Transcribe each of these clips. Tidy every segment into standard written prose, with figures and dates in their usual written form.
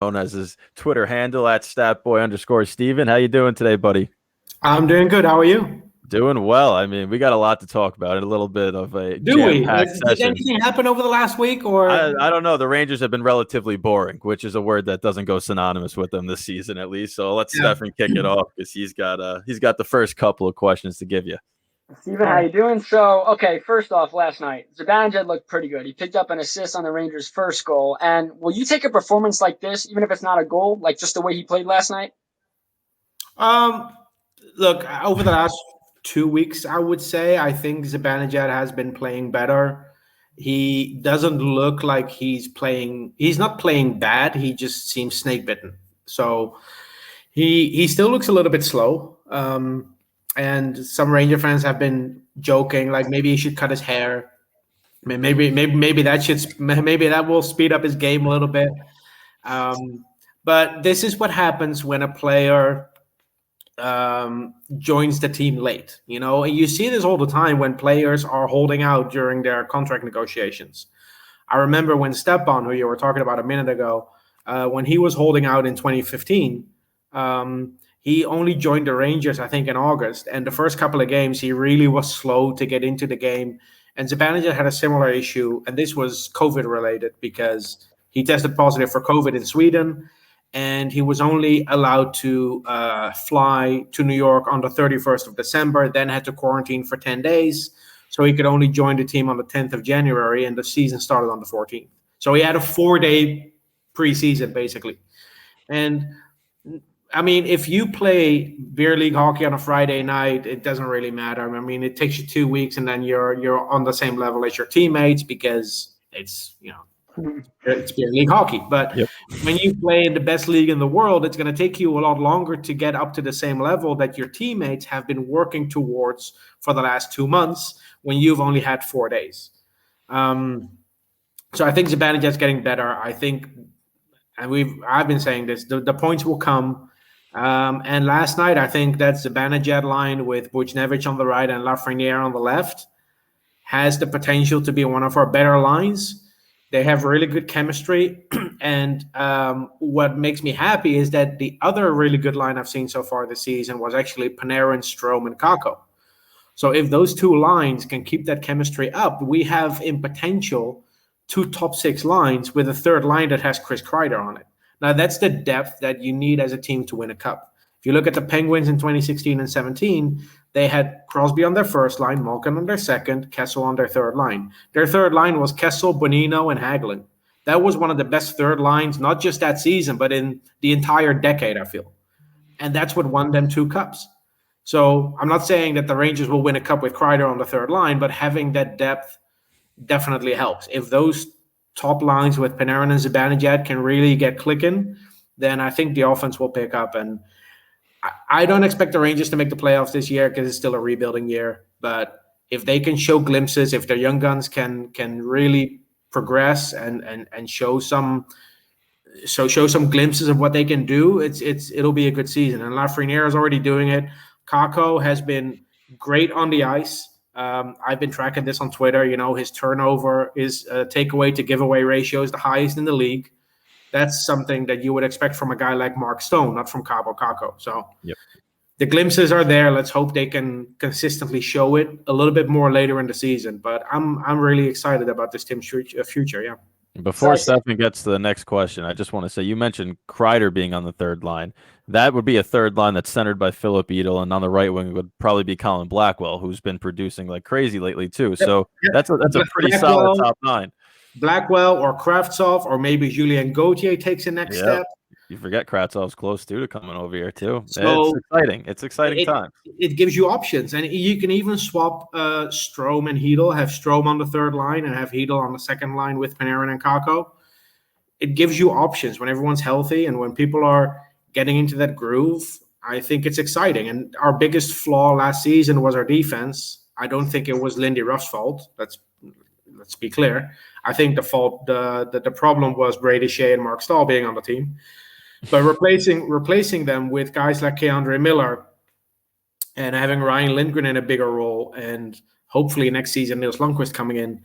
known as his Twitter handle at statboy_Steven. How you doing today, buddy? I'm doing good. How are you? Doing well. I mean, we got a lot to talk about. A little bit of a Do we? jam-packed Did session. anything happen over the last week or? I don't know. The Rangers have been relatively boring, which is a word that doesn't go synonymous with them this season, at least. So let's Yeah. Stefan kick it off because he's got the first couple of questions to give you. Steven, All how right. you doing? So, okay, first off, last night, Zibanejad looked pretty good. He picked up an assist on the Rangers' first goal. And will you take a performance like this, even if it's not a goal, like just the way he played last night? Um, Look, over the last 2 weeks, I would say I think Zibanejad has been playing better. He doesn't look like he's playing. He's not playing bad. He just seems snake bitten. So he still looks a little bit slow. And some Ranger fans have been joking like maybe he should cut his hair. Maybe that will speed up his game a little bit. But this is what happens when a player joins the team late. And you see this all the time when players are holding out during their contract negotiations. I remember when Stepan, who you were talking about a minute ago, when he was holding out in 2015, he only joined the Rangers, I think, in August. And the first couple of games, he really was slow to get into the game. And Zibanejad had a similar issue, and this was COVID related because he tested positive for COVID in Sweden, and he was only allowed to fly to New York on the 31st of December, then had to quarantine for 10 days. So he could only join the team on the 10th of January, and the season started on the 14th. So he had a 4-day preseason, basically. And I mean, if you play beer league hockey on a Friday night, it doesn't really matter. I mean, it takes you 2 weeks, and then you're on the same level as your teammates because it's beer league hockey. But Yep. when you play in the best league in the world, it's going to take you a lot longer to get up to the same level that your teammates have been working towards for the last 2 months when you've only had 4 days. So I think Zibanejad's getting better. I think, and I've been saying this, the points will come. And last night, I think that Zibanejad line with Buchnevich on the right and Lafreniere on the left has the potential to be one of our better lines. They have really good chemistry. And what makes me happy is that the other really good line I've seen so far this season was actually Panarin, Strome, and Kako. So if those two lines can keep that chemistry up, we have in potential 2 top 6 lines with a third line that has Chris Kreider on it. Now, that's the depth that you need as a team to win a cup. If you look at the Penguins in 2016 and 17, they had Crosby on their first line, Malkin on their second, Kessel on their third line. Their third line was Kessel, Bonino, and Hagelin. That was one of the best third lines, not just that season, but in the entire decade, I feel. And that's what won them 2 cups. So I'm not saying that the Rangers will win a cup with Kreider on the third line, but having that depth definitely helps. If those top lines with Panarin and Zibanejad can really get clicking, then I think the offense will pick up. And I don't expect the Rangers to make the playoffs this year because it's still a rebuilding year. But if they can show glimpses, if their young guns can really progress and show some glimpses of what they can do, it'll be a good season. And Lafreniere is already doing it. Kako has been great on the ice. I've been tracking this on Twitter. His turnover, his takeaway to giveaway ratio is the highest in the league. That's something that you would expect from a guy like Mark Stone, not from Cabo Kako. So Yep. The glimpses are there. Let's hope they can consistently show it a little bit more later in the season. But I'm really excited about this team's future. Yeah. Before So Stefan gets to the next question, I just want to say you mentioned Kreider being on the third line. That would be a third line that's centered by Philip Edel, and on the right wing would probably be Colin Blackwell, who's been producing like crazy lately too. So Yep. that's a pretty Blackwell, solid top 9. Blackwell or Kravtsov or maybe Julien Gauthier takes the next Yeah. step. You forget Kratzov's close too to coming over here too. So It's exciting. It's exciting times. it gives you options, and you can even swap Strome and Hedel. Have Strome on the third line and have Hedel on the second line with Panarin and Kako. It gives you options when everyone's healthy and when people are getting into that groove. I think it's exciting. And our biggest flaw last season was our defense. I don't think it was Lindy Ruff's fault. Let's be clear. I think the problem was Brady Shea and Mark Stahl being on the team. But replacing them with guys like Keandre Miller and having Ryan Lindgren in a bigger role, and hopefully next season Nils Lundqvist coming in,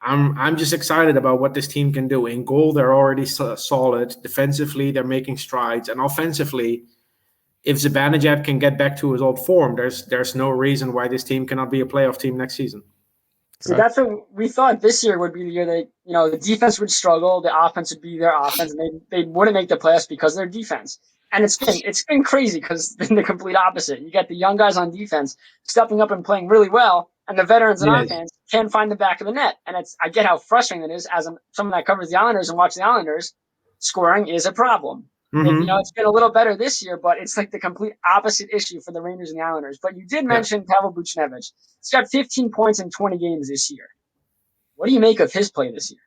I'm just excited about what this team can do. In goal, they're already solid. Defensively, they're making strides, and offensively, if Zibanejad can get back to his old form, there's no reason why this team cannot be a playoff team next season. So that's what we thought this year would be the year that, the defense would struggle, the offense would be their offense, and they wouldn't make the playoffs because of their defense. And it's been crazy because it's been the complete opposite. You get the young guys on defense stepping up and playing really well, and the veterans on offense can't find the back of the net. And I get how frustrating it is as someone that covers the Islanders and watches the Islanders. Scoring is a problem. Mm-hmm. And, it's been a little better this year, but it's like the complete opposite issue for the Rangers and the Islanders. But you did mention Pavel Buchnevich. He's got 15 points in 20 games this year. What do you make of his play this year?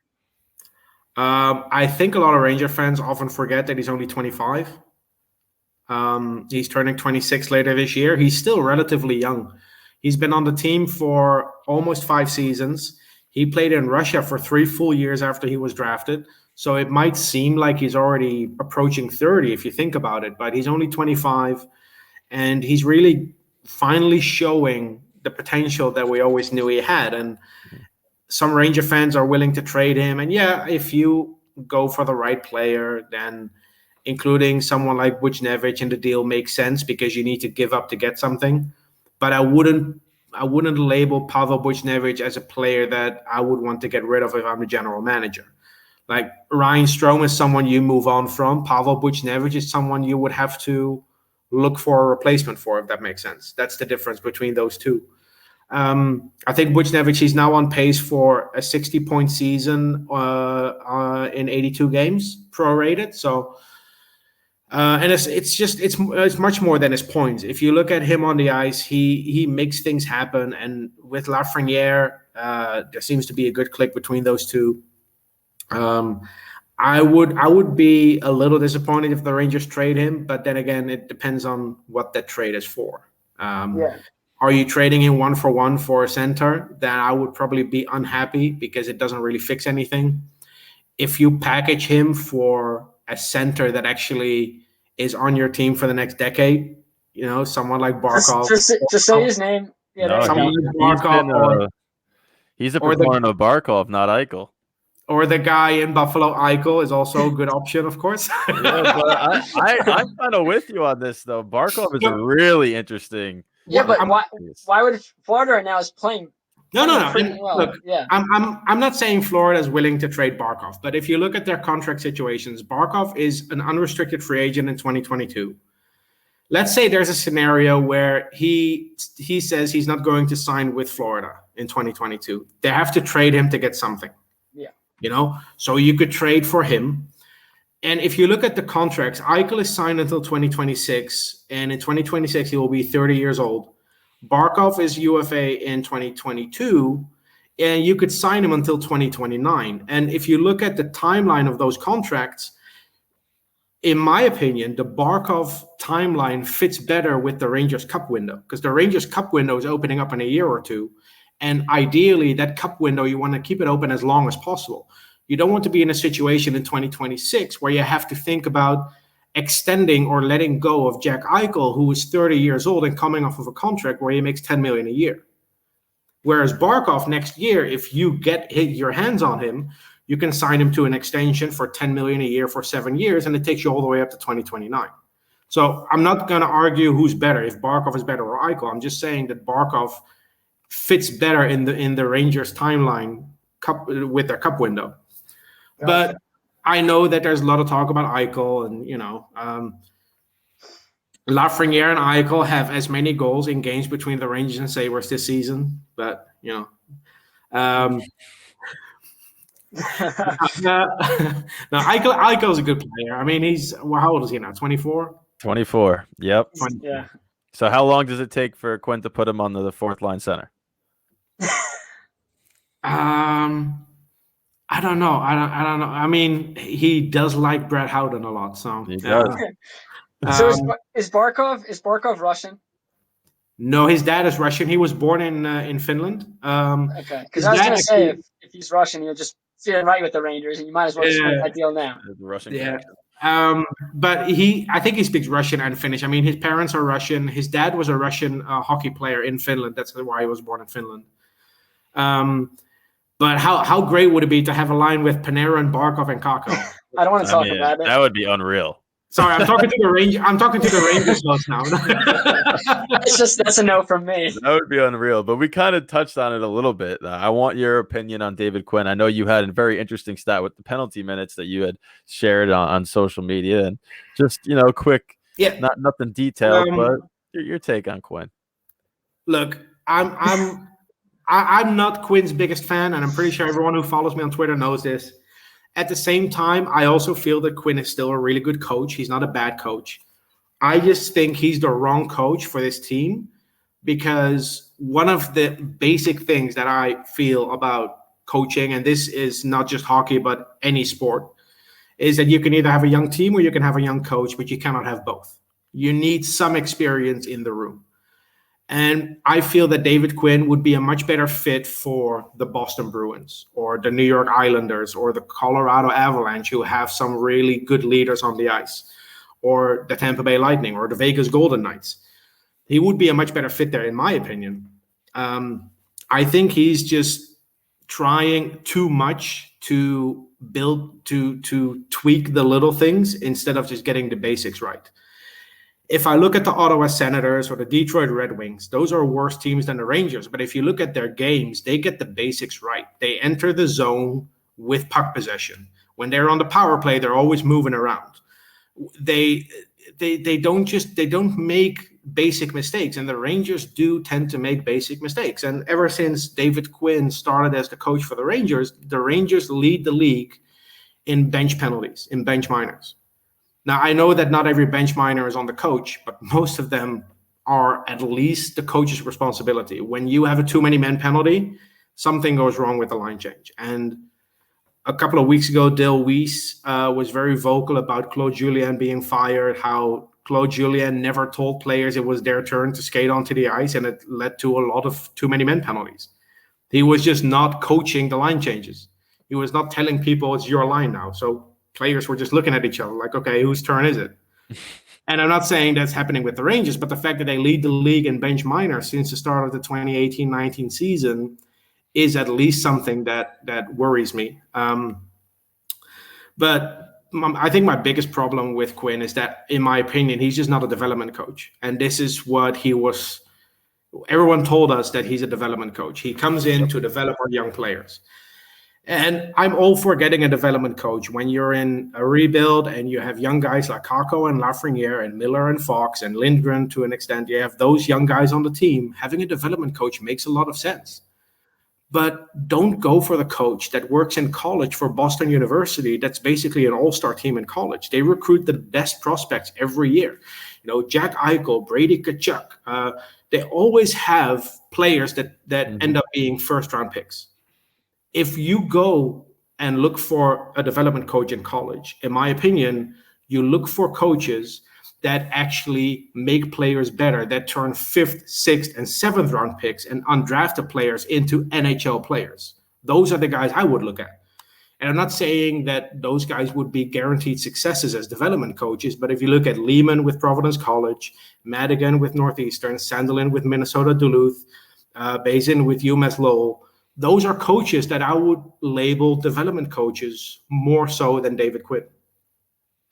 I think a lot of Ranger fans often forget that he's only 25. He's turning 26 later this year. He's still relatively young. He's been on the team for almost 5 seasons. He played in Russia for 3 full years after he was drafted. So it might seem like he's already approaching 30 if you think about it, but he's only 25, and he's really finally showing the potential that we always knew he had. And some Ranger fans are willing to trade him. And if you go for the right player, then including someone like Buchnevich in the deal makes sense because you need to give up to get something. But I wouldn't label Pavel Buchnevich as a player that I would want to get rid of if I'm a general manager. Like Ryan Strome is someone you move on from. Pavel Buchnevich is someone you would have to look for a replacement for, if that makes sense. That's the difference between those two. I think Buchnevich, he's now on pace for a 60-point season in 82 games, prorated. So, and it's much more than his points. If you look at him on the ice, he makes things happen. And with Lafreniere, there seems to be a good click between those two. I would be a little disappointed if the Rangers trade him, but then again, it depends on what that trade is for. Are you trading him 1-for-1 for a center? Then I would probably be unhappy because it doesn't really fix anything. If you package him for a center that actually is on your team for the next decade, someone like Barkov. Just say his name. He's a proponent of Barkov, not Eichel. Or the guy in Buffalo, Eichel, is also a good option, of course. But I'm kind of with you on this, though. Barkov is a really interesting. Yeah, but why would Florida right now is playing? No. Well. Look, I'm not saying Florida is willing to trade Barkov, but if you look at their contract situations, Barkov is an unrestricted free agent in 2022. Let's say there's a scenario where he says he's not going to sign with Florida in 2022. They have to trade him to get something. So you could trade for him. And if you look at the contracts, Eichel is signed until 2026, and in 2026 he will be 30 years old. Barkov is UFA in 2022, and you could sign him until 2029. And if you look at the timeline of those contracts, in my opinion, the Barkov timeline fits better with the Rangers Cup window, because the Rangers Cup window is opening up in a year or two. And ideally, that cup window, you want to keep it open as long as possible. You don't want to be in a situation in 2026 where you have to think about extending or letting go of Jack Eichel, who is 30 years old and coming off of a contract where he makes $10 million a year. Whereas Barkov next year, if you get your hands on him, you can sign him to an extension for $10 million a year for 7 years, and it takes you all the way up to 2029. So I'm not going to argue who's better, if Barkov is better or Eichel. I'm just saying that Barkov fits better in the Rangers timeline with their cup window. Gotcha. But I know that there's a lot of talk about Eichel, and Lafreniere and Eichel have as many goals in games between the Rangers and Sabres this season. But no, Eichel's a good player. I mean, how old is he now? 24. 24. Yep. 24. Yeah. So how long does it take for Quinn to put him on the fourth line center? I don't know. I don't know. I mean, he does like Brett Howden a lot, so he does. So is Barkov Russian? No, his dad is Russian. He was born in Finland. Okay, because I was going to say if he's Russian, he'll just fit in right with the Rangers, and you might as well just make that deal now. The Russian. Yeah. But I think he speaks Russian and Finnish. I mean, his parents are Russian. His dad was a Russian hockey player in Finland. That's why he was born in Finland. But how great would it be to have a line with Panera and Barkov and Kako? I don't want to talk about it. That would be unreal. Sorry, I'm talking to the Rangers host now. That's a no from me. That would be unreal. But we kind of touched on it a little bit. I want your opinion on David Quinn. I know you had a very interesting stat with the penalty minutes that you had shared on social media, and just quick, nothing detailed, but your take on Quinn. Look, I'm not Quinn's biggest fan, and I'm pretty sure everyone who follows me on Twitter knows this. At the same time, I also feel that Quinn is still a really good coach. He's not a bad coach. I just think he's the wrong coach for this team, because one of the basic things that I feel about coaching, and this is not just hockey, but any sport, is that you can either have a young team or you can have a young coach, but you cannot have both. You need some experience in the room. And I feel that David Quinn would be a much better fit for the Boston Bruins or the New York Islanders or the Colorado Avalanche, who have some really good leaders on the ice, or the Tampa Bay Lightning or the Vegas Golden Knights. He would be a much better fit there, in my opinion. I think he's just trying too much to tweak the little things instead of just getting the basics right. If I look at the Ottawa Senators or the Detroit Red Wings, those are worse teams than the Rangers. But if you look at their games, they get the basics right. They enter the zone with puck possession. When they're on the power play, they're always moving around. They don't make basic mistakes, and the Rangers do tend to make basic mistakes. And ever since David Quinn started as the coach for the Rangers lead the league in bench penalties, in bench minors. Now, I know that not every bench minor is on the coach, but most of them are at least the coach's responsibility. When you have a too many men penalty, something goes wrong with the line change. And a couple of weeks ago, Dale Weiss was very vocal about Claude Julien being fired, how Claude Julien never told players it was their turn to skate onto the ice, and it led to a lot of too many men penalties. He was just not coaching the line changes. He was not telling people it's your line now. So players were just looking at each other like, okay, whose turn is it? And I'm not saying that's happening with the Rangers, but the fact that they lead the league in bench minor since the start of the 2018-19 season is at least something that worries me. But I think my biggest problem with Quinn is that, in my opinion, he's just not a development coach. And this is what he was. Everyone told us that he's a development coach. He comes in to develop our young players. And I'm all for getting a development coach when you're in a rebuild and you have young guys like Kakko and Lafreniere and Miller and Fox and Lindgren to an extent. You have those young guys on the team. Having a development coach makes a lot of sense. But don't go for the coach that works in college for Boston University. That's basically an all-star team in college. They recruit the best prospects every year. Jack Eichel, Brady Tkachuk. They always have players that end up being first-round picks. If you go and look for a development coach in college, in my opinion, you look for coaches that actually make players better, that turn 5th, 6th, and 7th round picks and undrafted players into NHL players. Those are the guys I would look at. And I'm not saying that those guys would be guaranteed successes as development coaches, but if you look at Lehman with Providence College, Madigan with Northeastern, Sandelin with Minnesota Duluth, Bazin with UMass Lowell, those are coaches that I would label development coaches more so than David Quinn.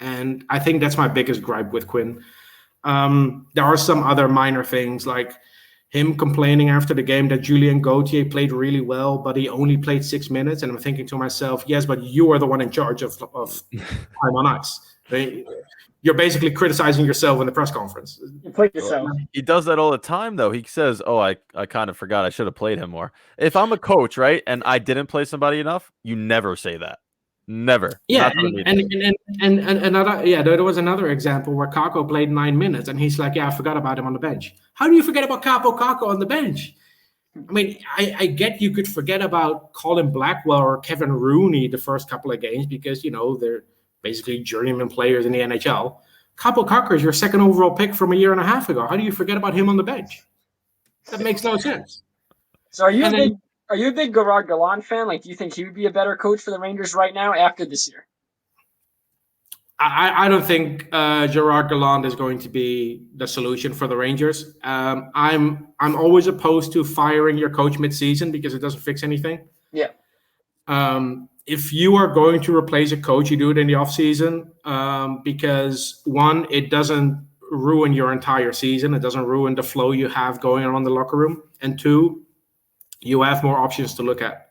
And I think that's my biggest gripe with Quinn. There are some other minor things, like him complaining after the game that Julien Gauthier played really well, but he only played 6 minutes. And I'm thinking to myself, yes, but you are the one in charge of time on ice. You're basically criticizing yourself in the press conference. You played yourself. He does that all the time, though. He says, oh, I kind of forgot. I should have played him more. If I'm a coach, right, and I didn't play somebody enough, you never say that. Never. Yeah, and another, there was another example where Kakko played 9 minutes, and he's like, I forgot about him on the bench. How do you forget about Kakko on the bench? I mean, I get you could forget about Colin Blackwell or Kevin Rooney the first couple of games because, they're basically journeyman players in the NHL. Kaapo Kakko is your second overall pick from a year and a half ago. How do you forget about him on the bench? That makes no sense. So are you a big Gerard Gallant fan? Like, do you think he would be a better coach for the Rangers right now after this year? I don't think Gerard Gallant is going to be the solution for the Rangers. I'm always opposed to firing your coach mid-season because it doesn't fix anything. Yeah. If you are going to replace a coach, you do it in the offseason, because one, it doesn't ruin your entire season. It doesn't ruin the flow you have going on in the locker room. And two, you have more options to look at.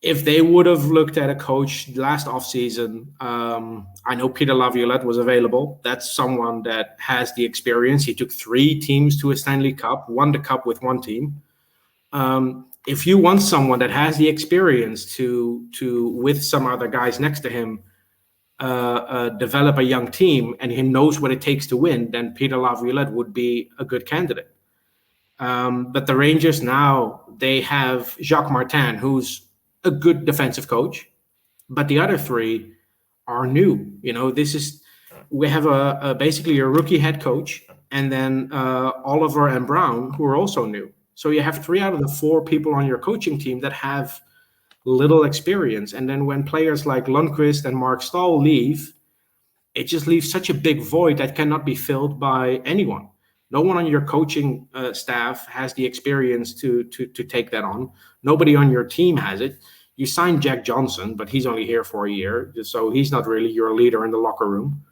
If they would have looked at a coach last offseason, I know Peter Laviolette was available. That's someone that has the experience. He took 3 teams to a Stanley Cup, won the cup with one team. If you want someone that has the experience to with some other guys next to him, develop a young team, and he knows what it takes to win, then Peter Laviolette would be a good candidate. But the Rangers now, they have Jacques Martin, who's a good defensive coach, but the other 3 are new. We have basically a rookie head coach, and then Oliver and Brown, who are also new. So you have 3 out of the 4 people on your coaching team that have little experience. And then when players like Lundqvist and Mark Stahl leave, it just leaves such a big void that cannot be filled by anyone. No one on your coaching staff has the experience to take that on. Nobody on your team has it. You signed Jack Johnson, but he's only here for a year, so he's not really your leader in the locker room.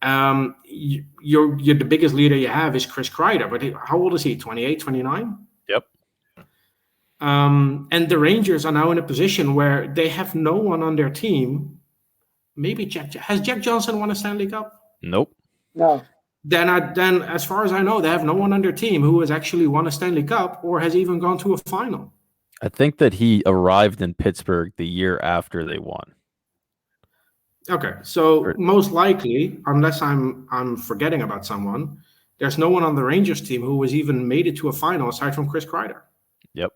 You're the biggest leader you have is Chris Kreider, but how old is he? 28, 29? Yep. And the Rangers are now in a position where they have no one on their team. Maybe has Jack Johnson won a Stanley Cup? Nope. No. Then, as far as I know, they have no one on their team who has actually won a Stanley Cup or has even gone to a final. I think that he arrived in Pittsburgh the year after they won. Okay, so most likely, unless I'm forgetting about someone, there's no one on the Rangers team who has even made it to a final aside from Chris Kreider. Yep.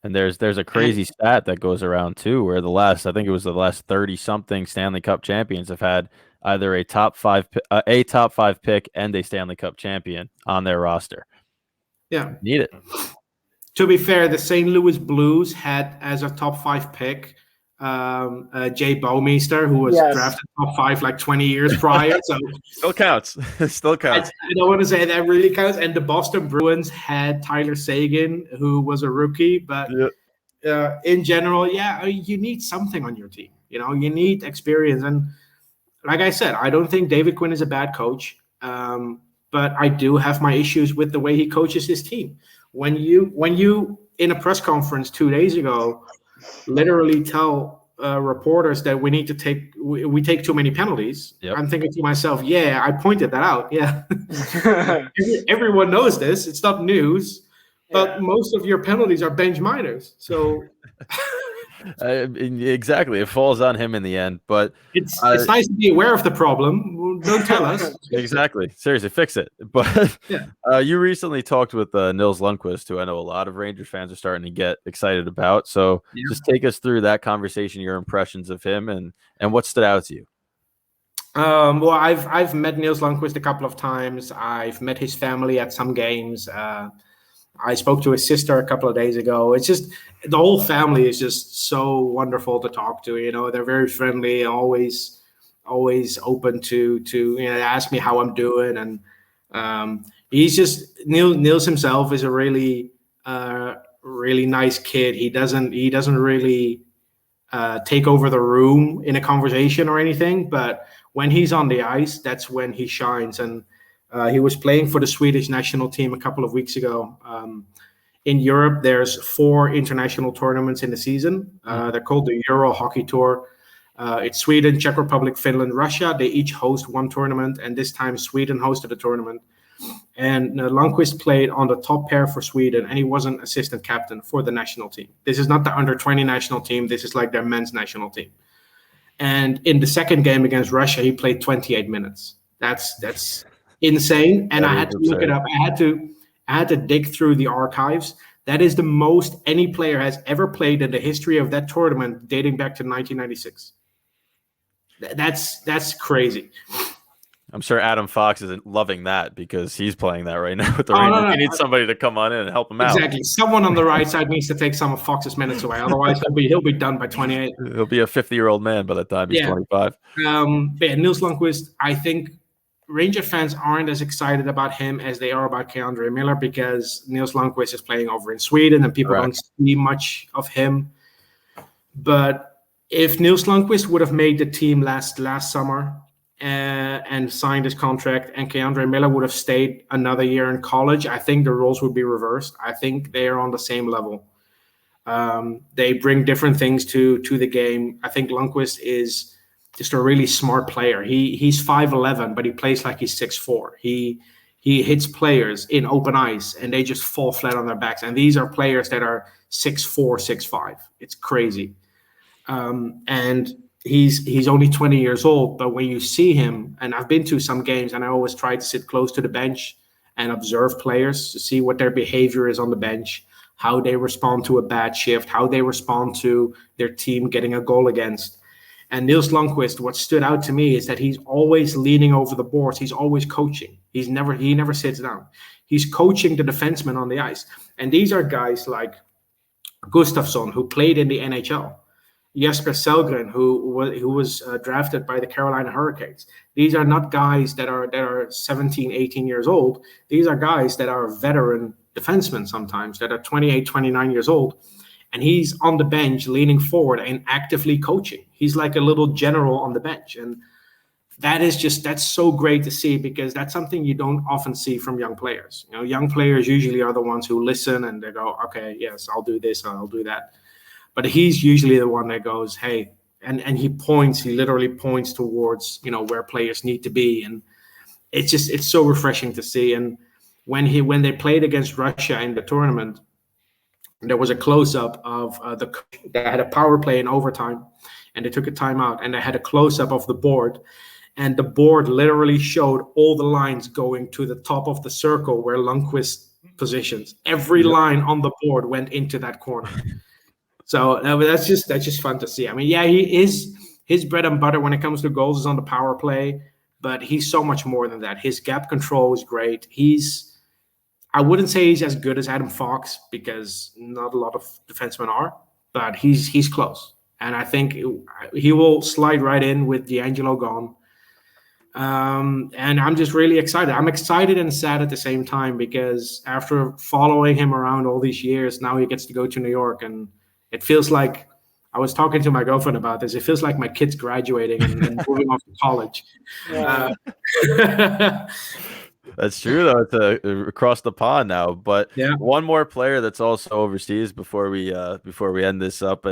And there's a crazy stat that goes around too, where the last 30-something Stanley Cup champions have had either a top five pick and a Stanley Cup champion on their roster. Yeah, need it. To be fair, the St. Louis Blues had as a top 5 pick Jay Bouwmeester, who was drafted top 5 like 20 years prior. So still counts. Still counts. I don't want to say that really counts. And the Boston Bruins had Tyler Seguin, who was a rookie. But in general, you need something on your team. You need experience. And like I said, I don't think David Quinn is a bad coach. But I do have my issues with the way he coaches his team. When you in a press conference 2 days ago literally tell reporters that we take too many penalties, I'm thinking to myself, I pointed that out. Everyone knows this. It's not news, but most of your penalties are bench minors. So exactly, it falls on him in the end. But it's nice to be aware of the problem. Don't tell us. Exactly. Seriously, fix it. But you recently talked with Nils Lundqvist, who I know a lot of Rangers fans are starting to get excited about. So just take us through that conversation, your impressions of him, and what stood out to you. Well, I've met Nils Lundqvist a couple of times. I've met his family at some games. I spoke to his sister a couple of days ago. It's just the whole family is just so wonderful to talk to. They're very friendly, always open to ask me how I'm doing. And he's just Nils himself is a really really nice kid. He doesn't really take over the room in a conversation or anything, but when he's on the ice, that's when he shines. And he was playing for the Swedish national team a couple of weeks ago. In Europe, there's 4 international tournaments in the season. They're called the Euro Hockey Tour. It's Sweden, Czech Republic, Finland, Russia. They each host one tournament, and this time Sweden hosted a tournament. And Lundqvist played on the top pair for Sweden, and he was an assistant captain for the national team. This is not the under-20 national team. This is like their men's national team. And in the second game against Russia, he played 28 minutes. That's insane. And I had to look it up. I had to dig through the archives. That is the most any player has ever played in the history of that tournament, dating back to 1996. That's crazy. I'm sure Adam Fox isn't loving that because he's playing that right now with the Rangers. No. He needs somebody to come on in and help him out. Exactly. Someone on the right side needs to take some of Fox's minutes away. Otherwise, he'll be done by 28. He'll be a 50-year-old man by the time he's 25. Nils Lundqvist, I think Ranger fans aren't as excited about him as they are about Keandre Miller because Nils Lundqvist is playing over in Sweden and people don't see much of him. But if Niels Lundqvist would have made the team last summer and signed his contract, and Keandre Miller would have stayed another year in college, I think the roles would be reversed. I think they are on the same level. They bring different things to the game. I think Lundqvist is just a really smart player. He's 5'11", but he plays like he's 6'4". He hits players in open ice, and they just fall flat on their backs. And these are players that are 6'4", 6'5". It's crazy. And he's only 20 years old, but when you see him, and I've been to some games, and I always try to sit close to the bench and observe players to see what their behavior is on the bench, how they respond to a bad shift, how they respond to their team getting a goal against. And Niels Lundqvist, what stood out to me is that he's always leaning over the boards. He's always coaching. He never sits down. He's coaching the defensemen on the ice. And these are guys like Gustafsson, who played in the NHL. Jesper Sellgren, who was drafted by the Carolina Hurricanes. These are not guys that are 17, 18 years old. These are guys that are veteran defensemen sometimes, that are 28, 29 years old. And he's on the bench leaning forward and actively coaching. He's like a little general on the bench. And that's so great to see, because that's something you don't often see from young players. You know, young players usually are the ones who listen and they go, okay, yes, I'll do this, I'll do that. But he's usually the one that goes, hey, and he literally points towards, where players need to be. And it's so refreshing to see. And when they played against Russia in the tournament, there was a close-up of they had a power play in overtime, and they took a timeout, and they had a close-up of the board, and the board literally showed all the lines going to the top of the circle where Lundqvist positions. Every line on the board went into that corner. So that's just fun to see. I mean, yeah, his bread and butter when it comes to goals is on the power play, but he's so much more than that. His gap control is great. I wouldn't say he's as good as Adam Fox, because not a lot of defensemen are, but he's close. And I think he will slide right in with D'Angelo gone. And I'm just really excited. I'm excited and sad at the same time, because after following him around all these years, now he gets to go to New York, and it feels like, I was talking to my girlfriend about this, it feels like my kid's graduating and moving off to college. Yeah. That's true, though. It's across the pond now. But yeah. One more player that's also overseas before we end this up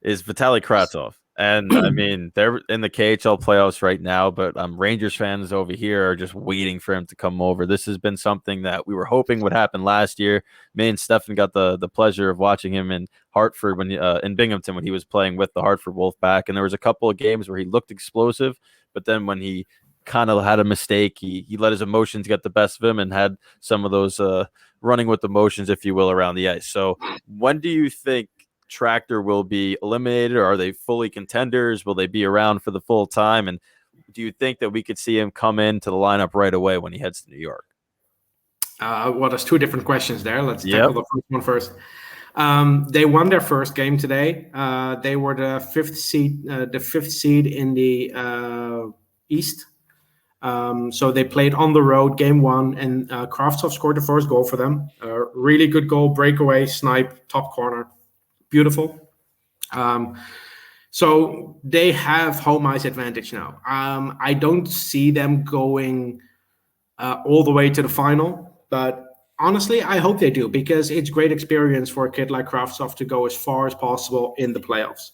is Vitaly Kravtsov. And I mean, they're in the KHL playoffs right now, but Rangers fans over here are just waiting for him to come over. This has been something that we were hoping would happen last year. Me and Stefan got the pleasure of watching him in Hartford in Binghamton when he was playing with the Hartford Wolfpack, and there was a couple of games where he looked explosive, but then when he kind of had a mistake, he let his emotions get the best of him and had some of those running with emotions, if you will, around the ice. So when do you think Tractor will be eliminated, or are they fully contenders? Will they be around for the full time? And do you think that we could see him come into the lineup right away when he heads to New York? Well, there's two different questions there. Let's tackle the first one first. They won their first game today. They were the fifth seed in the East. So they played on the road game one, and Kravtsov scored the first goal for them. Really good goal, breakaway, snipe, top corner. Beautiful. So they have home ice advantage now. I don't see them going all the way to the final, but honestly, I hope they do, because it's great experience for a kid like Kravtsov to go as far as possible in the playoffs.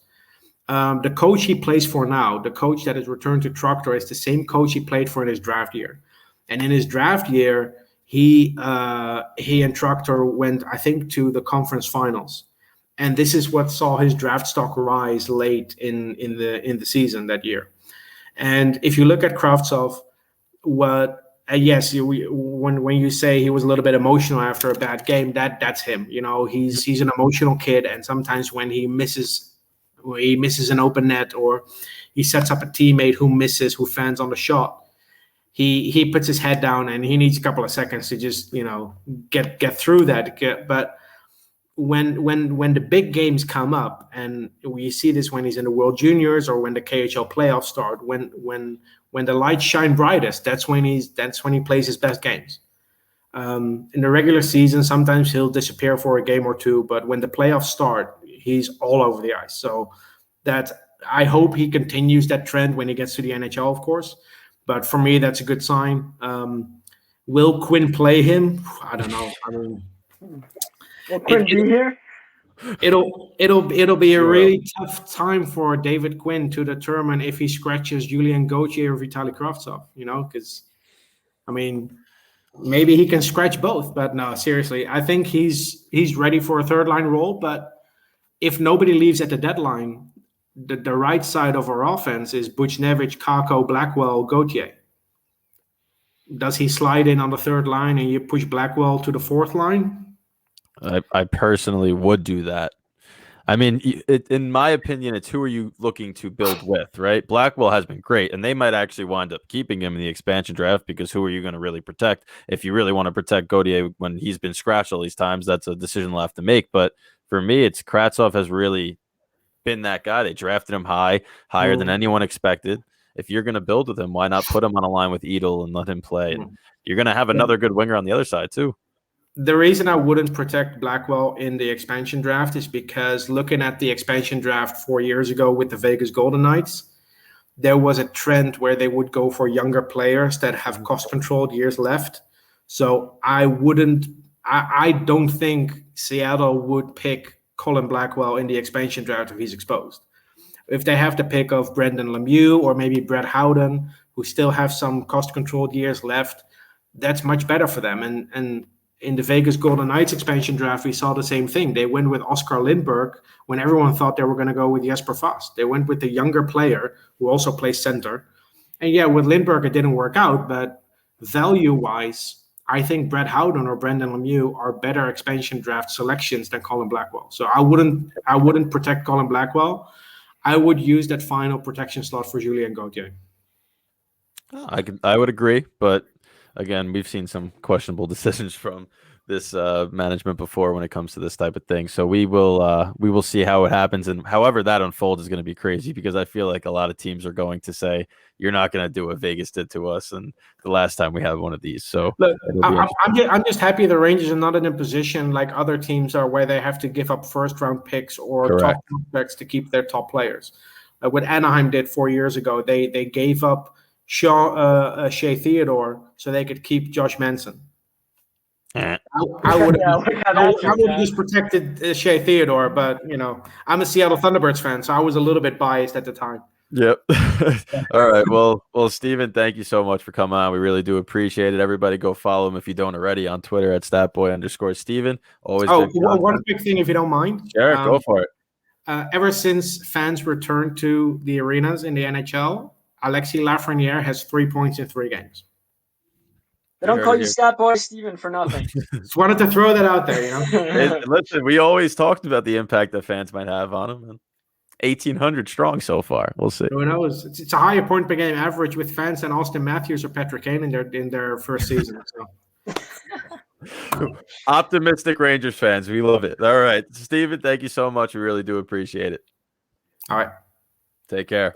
The coach he plays for now, the coach that has returned to Tractor, is the same coach he played for in his draft year. And in his draft year, he and Tractor went, I think, to the conference finals. And this is what saw his draft stock rise late in the season that year. And if you look at Kravtsov, when you say he was a little bit emotional after a bad game, that's him. He's an emotional kid, and sometimes when he misses an open net, or he sets up a teammate who fans on the shot, he puts his head down and he needs a couple of seconds to just get through that. But when the big games come up, and we see this when he's in the World Juniors or when the KHL playoffs start, when the lights shine brightest, that's when he plays his best games. In the regular season, sometimes he'll disappear for a game or two, but when the playoffs start, he's all over the ice. So that I hope he continues that trend when he gets to the NHL, of course. But for me, that's a good sign. Will Quinn play him? I don't know. I mean, Will Quinn be here? It'll be a really tough time for David Quinn to determine if he scratches Julian Gauthier or Vitaly Kravtsov. Because I mean, maybe he can scratch both. But no, seriously, I think he's ready for a third line role. But if nobody leaves at the deadline, the right side of our offense is Buchnevich, Kako, Blackwell, Gauthier. Does he slide in on the third line and you push Blackwell to the fourth line? I personally would do that. I mean, in my opinion, it's who are you looking to build with, right? Blackwell has been great, and they might actually wind up keeping him in the expansion draft because who are you going to really protect? If you really want to protect Gauthier when he's been scratched all these times, that's a decision they'll have to make. But for me, it's Kravtsov has really been that guy. They drafted him higher than anyone expected. If you're going to build with him, why not put him on a line with Edel and let him play? And you're going to have another good winger on the other side too. The reason I wouldn't protect Blackwell in the expansion draft is because looking at the expansion draft 4 years ago with the Vegas Golden Knights, there was a trend where they would go for younger players that have cost-controlled years left. So I don't think Seattle would pick Colin Blackwell in the expansion draft if he's exposed. If they have the pick of Brendan Lemieux or maybe Brett Howden, who still have some cost-controlled years left, that's much better for them. And in the Vegas Golden Knights expansion draft, we saw the same thing. They went with Oscar Lindberg when everyone thought they were going to go with Jesper Fast. They went with the younger player who also plays center. And yeah, with Lindberg, it didn't work out, but value-wise, I think Brett Howden or Brendan Lemieux are better expansion draft selections than Colin Blackwell. So I wouldn't protect Colin Blackwell. I would use that final protection slot for Julien Gauthier. I would agree, but again, we've seen some questionable decisions from this management before when it comes to this type of thing. So we will see how it happens, and however that unfolds is going to be crazy because I feel like a lot of teams are going to say you're not going to do what Vegas did to us, and the last time we had one of these. So look, I'm just happy the Rangers are not in a position like other teams are where they have to give up first-round picks or top prospects to keep their top players. What Anaheim did 4 years ago, they gave up Shea Theodore so they could keep Josh Manson. I would have just protected Shea Theodore, but I'm a Seattle Thunderbirds fan, so I was a little bit biased at the time. Yep. All right. Well, Steven, thank you so much for coming on. We really do appreciate it. Everybody go follow him if you don't already on Twitter at statboy_Steven. Always. One quick thing, if you don't mind. Sure, go for it. Ever since fans returned to the arenas in the NHL, Alexis Lafreniere has 3 points in 3 games. They don't call you Stat Boy Steven for nothing. Just wanted to throw that out there, Listen, we always talked about the impact that fans might have on him. And 1,800 strong so far. We'll see. Who knows? It's a higher point per game average with fans than Austin Matthews or Patrick Kane in their first season. So. Optimistic Rangers fans. We love it. All right. Steven, thank you so much. We really do appreciate it. All right. Take care.